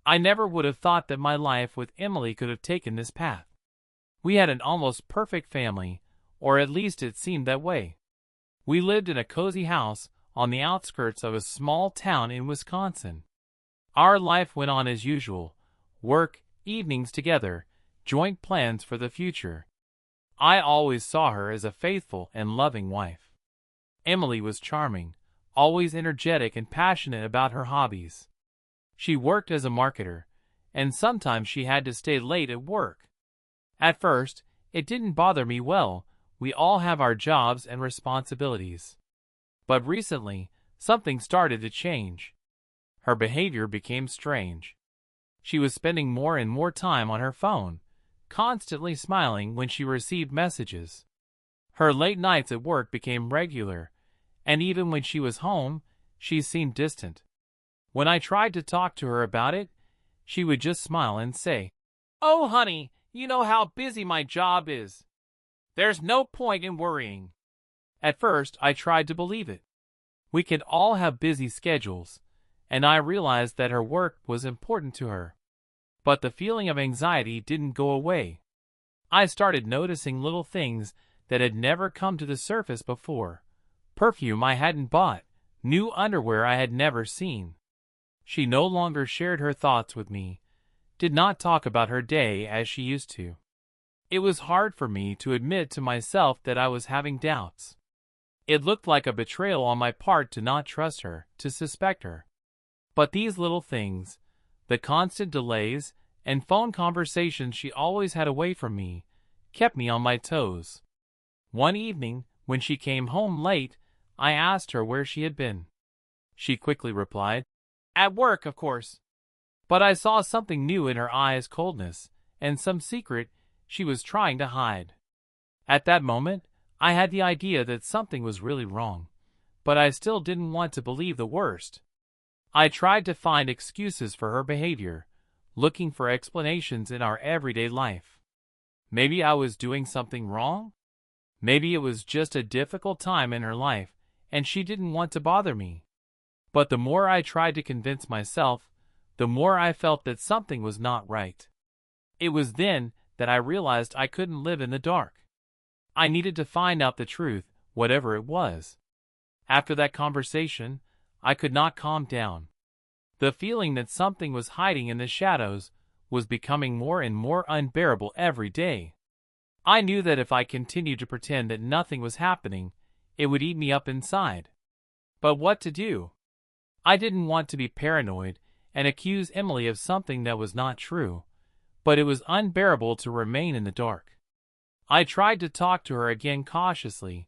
I never would have thought that my life with Emily could have taken this path. We had an almost perfect family, or at least it seemed that way. We lived in a cozy house on the outskirts of a small town in Wisconsin. Our life went on as usual: work, evenings together, joint plans for the future. I always saw her as a faithful and loving wife. Emily was charming, always energetic and passionate about her hobbies. She worked as a marketer, and sometimes she had to stay late at work. At first, it didn't bother me. Well, we all have our jobs and responsibilities. But recently, something started to change. Her behavior became strange. She was spending more and more time on her phone, constantly smiling when she received messages. Her late nights at work became regular, and even when she was home, she seemed distant. When I tried to talk to her about it, she would just smile and say, "Oh, honey, you know how busy my job is. There's no point in worrying." At first, I tried to believe it. We could all have busy schedules, and I realized that her work was important to her. But the feeling of anxiety didn't go away. I started noticing little things that had never come to the surface before: perfume I hadn't bought, new underwear I had never seen. She no longer shared her thoughts with me, did not talk about her day as she used to. It was hard for me to admit to myself that I was having doubts. It looked like a betrayal on my part to not trust her, to suspect her. But these little things, the constant delays and phone conversations she always had away from me, kept me on my toes. One evening, when she came home late, I asked her where she had been. She quickly replied, "At work, of course." But I saw something new in her eyes: coldness, and some secret she was trying to hide. At that moment, I had the idea that something was really wrong, but I still didn't want to believe the worst. I tried to find excuses for her behavior, looking for explanations in our everyday life. Maybe I was doing something wrong? Maybe it was just a difficult time in her life, and she didn't want to bother me. But the more I tried to convince myself, the more I felt that something was not right. It was then that I realized I couldn't live in the dark. I needed to find out the truth, whatever it was. After that conversation, I could not calm down. The feeling that something was hiding in the shadows was becoming more and more unbearable every day. I knew that if I continued to pretend that nothing was happening, it would eat me up inside. But what to do? I didn't want to be paranoid and accuse Emily of something that was not true, but it was unbearable to remain in the dark. I tried to talk to her again cautiously,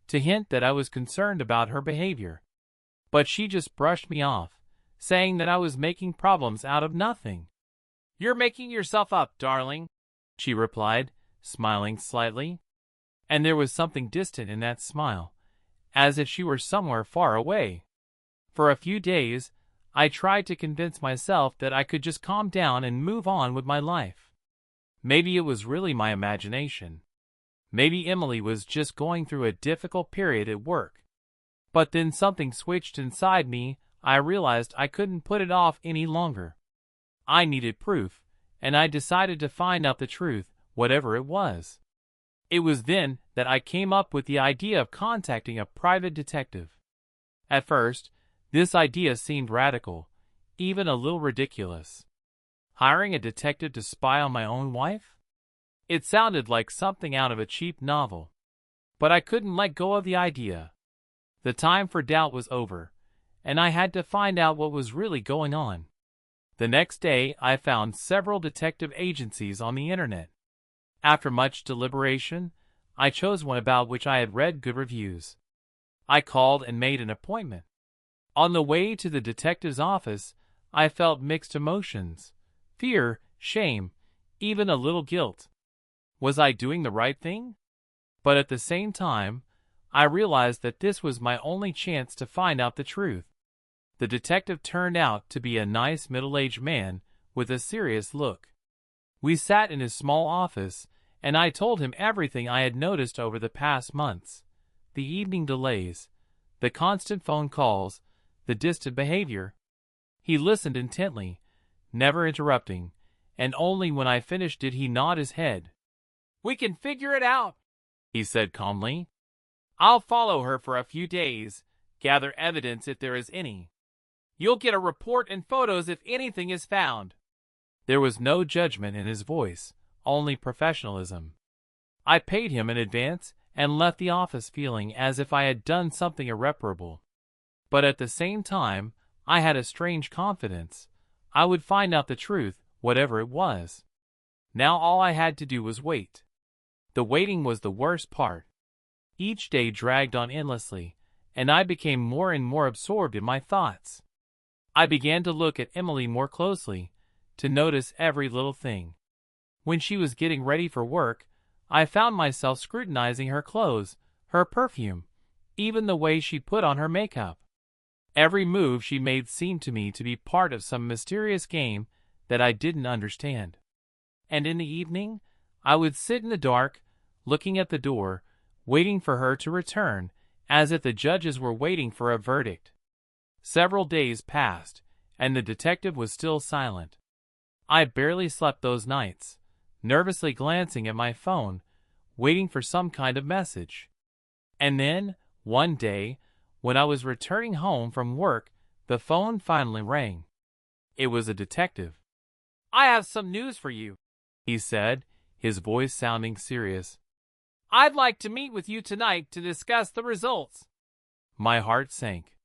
to hint that I was concerned about her behavior. But she just brushed me off, saying that I was making problems out of nothing. "You're making yourself up, darling," she replied, smiling slightly. And there was something distant in that smile, as if she were somewhere far away. For a few days, I tried to convince myself that I could just calm down and move on with my life. Maybe it was really my imagination. Maybe Emily was just going through a difficult period at work. But then something switched inside me. I realized I couldn't put it off any longer. I needed proof, and I decided to find out the truth, whatever it was. It was then that I came up with the idea of contacting a private detective. At first, this idea seemed radical, even a little ridiculous. Hiring a detective to spy on my own wife? It sounded like something out of a cheap novel. But I couldn't let go of the idea. The time for doubt was over, and I had to find out what was really going on. The next day, I found several detective agencies on the internet. After much deliberation, I chose one about which I had read good reviews. I called and made an appointment. On the way to the detective's office, I felt mixed emotions: fear, shame, even a little guilt. Was I doing the right thing? But at the same time, I realized that this was my only chance to find out the truth. The detective turned out to be a nice middle-aged man with a serious look. We sat in his small office, and I told him everything I had noticed over the past months: the evening delays, the constant phone calls, the distant behavior. He listened intently, never interrupting, and only when I finished did he nod his head. "We can figure it out," he said calmly. "I'll follow her for a few days, gather evidence if there is any. You'll get a report and photos if anything is found." There was no judgment in his voice, only professionalism. I paid him in advance and left the office feeling as if I had done something irreparable. But at the same time, I had a strange confidence. I would find out the truth, whatever it was. Now all I had to do was wait. The waiting was the worst part. Each day dragged on endlessly, and I became more and more absorbed in my thoughts. I began to look at Emily more closely, to notice every little thing. When she was getting ready for work, I found myself scrutinizing her clothes, her perfume, even the way she put on her makeup. Every move she made seemed to me to be part of some mysterious game that I didn't understand. And in the evening, I would sit in the dark, looking at the door, waiting for her to return, as if the judges were waiting for a verdict. Several days passed, and the detective was still silent. I barely slept those nights, nervously glancing at my phone, waiting for some kind of message. And then, one day, when I was returning home from work, the phone finally rang. It was a detective. "I have some news for you," he said, his voice sounding serious. "I'd like to meet with you tonight to discuss the results." My heart sank.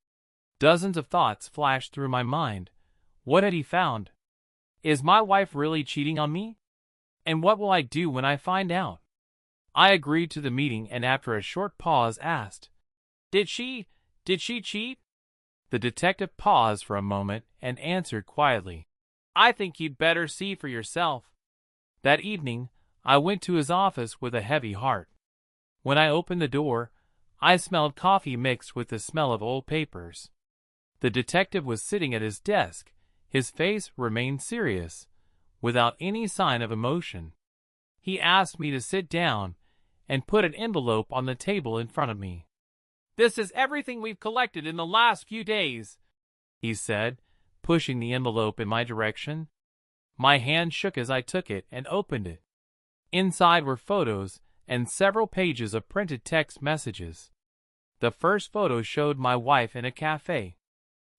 Dozens of thoughts flashed through my mind. What had he found? Is my wife really cheating on me? And what will I do when I find out? I agreed to the meeting and after a short pause asked, Did she cheat?" The detective paused for a moment and answered quietly, "I think you'd better see for yourself." That evening, I went to his office with a heavy heart. When I opened the door, I smelled coffee mixed with the smell of old papers. The detective was sitting at his desk. His face remained serious, without any sign of emotion. He asked me to sit down and put an envelope on the table in front of me. "This is everything we've collected in the last few days," he said, pushing the envelope in my direction. My hand shook as I took it and opened it. Inside were photos and several pages of printed text messages. The first photo showed my wife in a cafe.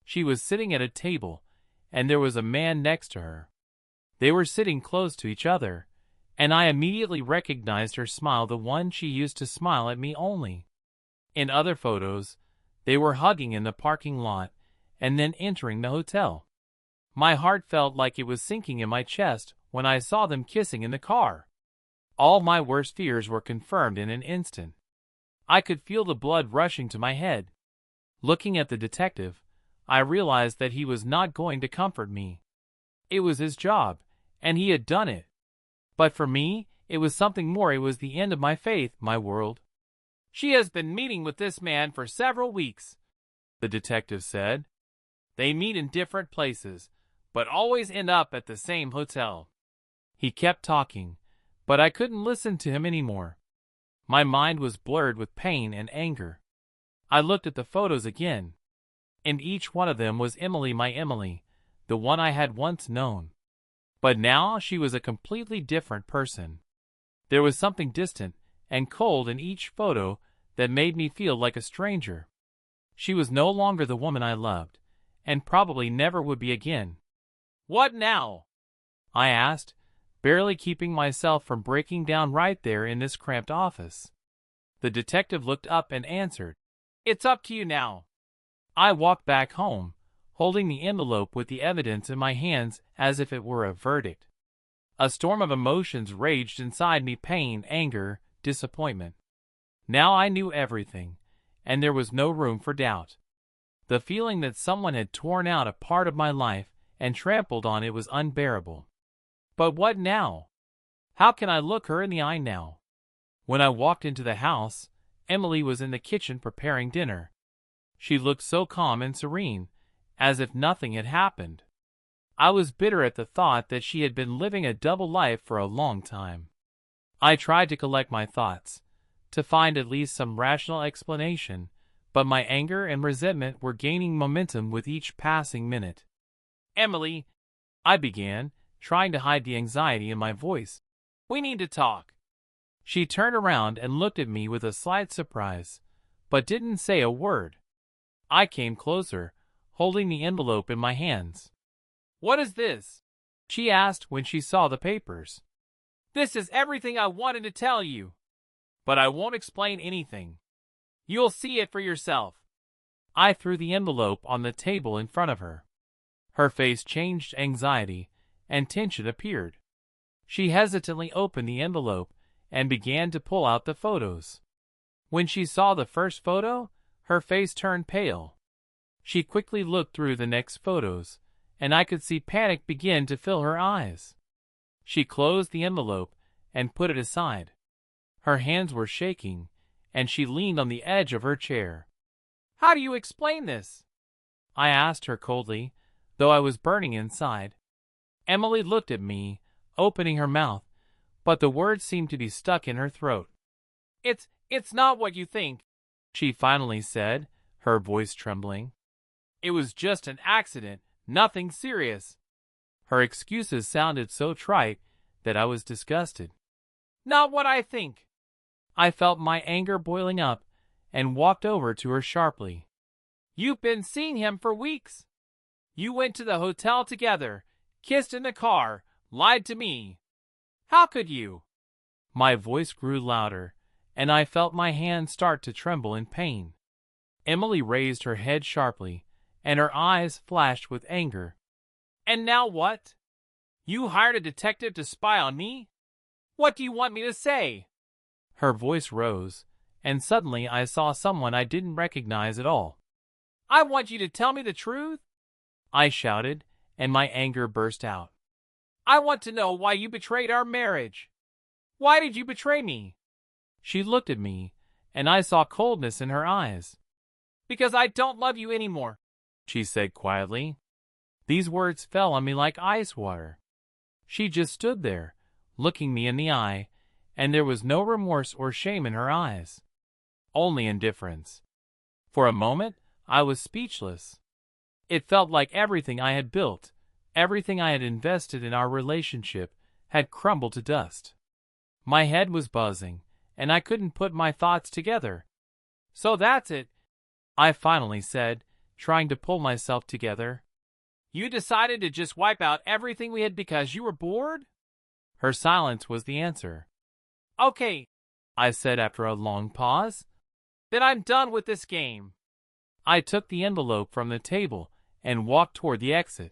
She was sitting at a table, and there was a man next to her. They were sitting close to each other, and I immediately recognized her smile, the one she used to smile at me only. In other photos, they were hugging in the parking lot and then entering the hotel. My heart felt like it was sinking in my chest when I saw them kissing in the car. All my worst fears were confirmed in an instant. I could feel the blood rushing to my head. Looking at the detective, I realized that he was not going to comfort me. It was his job, and he had done it. But for me, it was something more. It was the end of my faith, my world. "She has been meeting with this man for several weeks," the detective said. "They meet in different places, but always end up at the same hotel." He kept talking, but I couldn't listen to him anymore. My mind was blurred with pain and anger. I looked at the photos again. In each one of them was Emily, my Emily, the one I had once known. But now she was a completely different person. There was something distant and cold in each photo that made me feel like a stranger. She was no longer the woman I loved, and probably never would be again. "What now?" I asked, barely keeping myself from breaking down right there in this cramped office. The detective looked up and answered, "It's up to you now." I walked back home, holding the envelope with the evidence in my hands as if it were a verdict. A storm of emotions raged inside me: pain, anger, disappointment. Now I knew everything, and there was no room for doubt. The feeling that someone had torn out a part of my life and trampled on it was unbearable. But what now? How can I look her in the eye now? When I walked into the house, Emily was in the kitchen preparing dinner. She looked so calm and serene, as if nothing had happened. I was bitter at the thought that she had been living a double life for a long time. I tried to collect my thoughts, to find at least some rational explanation, but my anger and resentment were gaining momentum with each passing minute. "Emily, I began, trying to hide the anxiety in my voice. We need to talk. She turned around and looked at me with a slight surprise, but didn't say a word. I came closer, holding the envelope in my hands. What is this? She asked when she saw the papers. This is everything I wanted to tell you. But I won't explain anything. You'll see it for yourself. I threw the envelope on the table in front of her. Her face changed, anxiety and tension appeared. She hesitantly opened the envelope and began to pull out the photos. When she saw the first photo, her face turned pale. She quickly looked through the next photos, and I could see panic begin to fill her eyes. She closed the envelope and put it aside. Her hands were shaking, and she leaned on the edge of her chair. How do you explain this? I asked her coldly, though I was burning inside. Emily looked at me, opening her mouth, but the words seemed to be stuck in her throat. It's not what you think, she finally said, her voice trembling. It was just an accident, nothing serious. Her excuses sounded so trite that I was disgusted. Not what I think. I felt my anger boiling up and walked over to her sharply. You've been seeing him for weeks. You went to the hotel together, kissed in the car, lied to me. How could you? My voice grew louder, and I felt my hands start to tremble in pain. Emily raised her head sharply, and her eyes flashed with anger. And now what? You hired a detective to spy on me? What do you want me to say? Her voice rose, and suddenly I saw someone I didn't recognize at all. I want you to tell me the truth, I shouted, and my anger burst out. I want to know why you betrayed our marriage. Why did you betray me? She looked at me, and I saw coldness in her eyes. Because I don't love you anymore, she said quietly. These words fell on me like ice water. She just stood there, looking me in the eye, and there was no remorse or shame in her eyes. Only indifference. For a moment, I was speechless. It felt like everything I had built, everything I had invested in our relationship, had crumbled to dust. My head was buzzing, and I couldn't put my thoughts together. So that's it, I finally said, trying to pull myself together. You decided to just wipe out everything we had because you were bored? Her silence was the answer. Okay, I said after a long pause. Then I'm done with this game. I took the envelope from the table and walked toward the exit.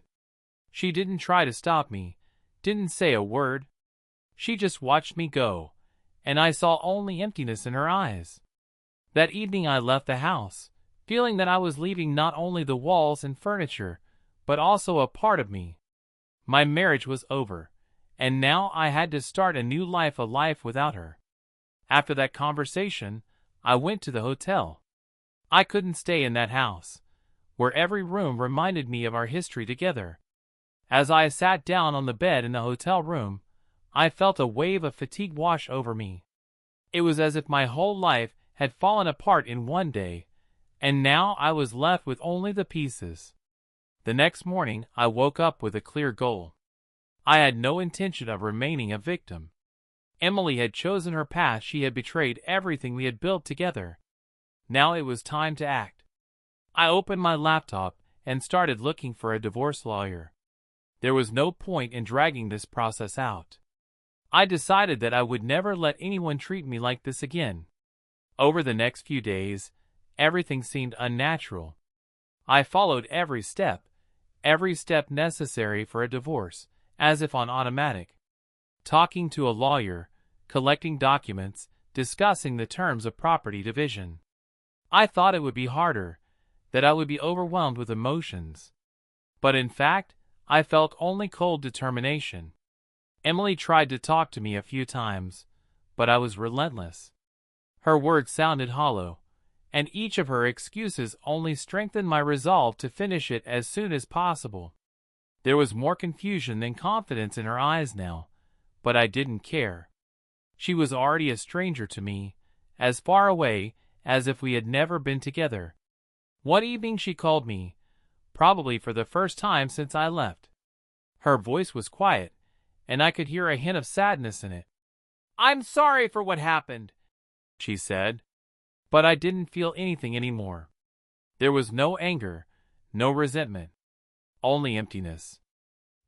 She didn't try to stop me, didn't say a word. She just watched me go, and I saw only emptiness in her eyes. That evening I left the house, feeling that I was leaving not only the walls and furniture, but also a part of me. My marriage was over, and now I had to start a new life, a life without her. After that conversation, I went to the hotel. I couldn't stay in that house, where every room reminded me of our history together. As I sat down on the bed in the hotel room, I felt a wave of fatigue wash over me. It was as if my whole life had fallen apart in one day, and now I was left with only the pieces. The next morning, I woke up with a clear goal. I had no intention of remaining a victim. Emily had chosen her path. She had betrayed everything we had built together. Now it was time to act. I opened my laptop and started looking for a divorce lawyer. There was no point in dragging this process out. I decided that I would never let anyone treat me like this again. Over the next few days, everything seemed unnatural. I followed every step necessary for a divorce, as if on automatic. Talking to a lawyer, collecting documents, discussing the terms of property division. I thought it would be harder, that I would be overwhelmed with emotions. But in fact, I felt only cold determination. Emily tried to talk to me a few times, but I was relentless. Her words sounded hollow, and each of her excuses only strengthened my resolve to finish it as soon as possible. There was more confusion than confidence in her eyes now, but I didn't care. She was already a stranger to me, as far away as if we had never been together. One evening she called me, probably for the first time since I left. Her voice was quiet, and I could hear a hint of sadness in it. "I'm sorry for what happened," she said. But I didn't feel anything anymore. There was no anger, no resentment, only emptiness.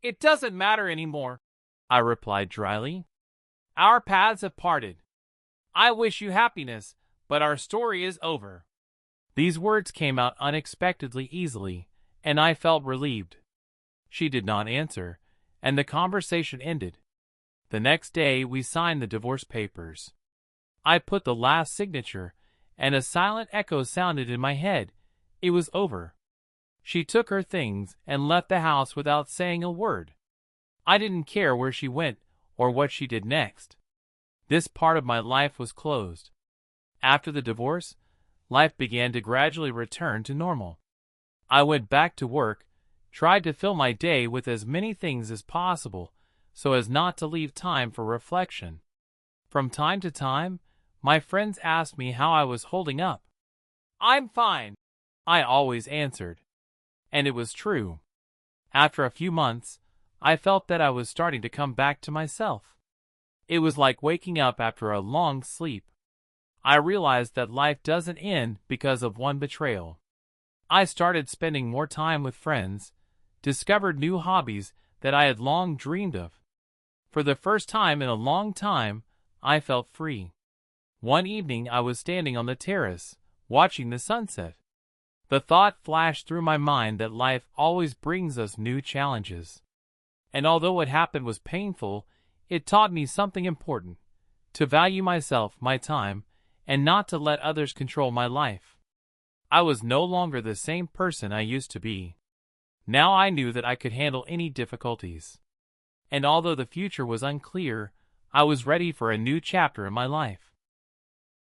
"It doesn't matter anymore," I replied dryly. "Our paths have parted. I wish you happiness, but our story is over." These words came out unexpectedly easily, and I felt relieved. She did not answer, and the conversation ended. The next day we signed the divorce papers. I put the last signature, and a silent echo sounded in my head. It was over. She took her things and left the house without saying a word. I didn't care where she went or what she did next. This part of my life was closed. After the divorce, life began to gradually return to normal. I went back to work, tried to fill my day with as many things as possible so as not to leave time for reflection. From time to time, my friends asked me how I was holding up. "I'm fine," I always answered. And it was true. After a few months, I felt that I was starting to come back to myself. It was like waking up after a long sleep. I realized that life doesn't end because of one betrayal. I started spending more time with friends, discovered new hobbies that I had long dreamed of. For the first time in a long time, I felt free. One evening I was standing on the terrace, watching the sunset. The thought flashed through my mind that life always brings us new challenges. And although what happened was painful, it taught me something important: to value myself, my time, and not to let others control my life. I was no longer the same person I used to be. Now I knew that I could handle any difficulties. And although the future was unclear, I was ready for a new chapter in my life.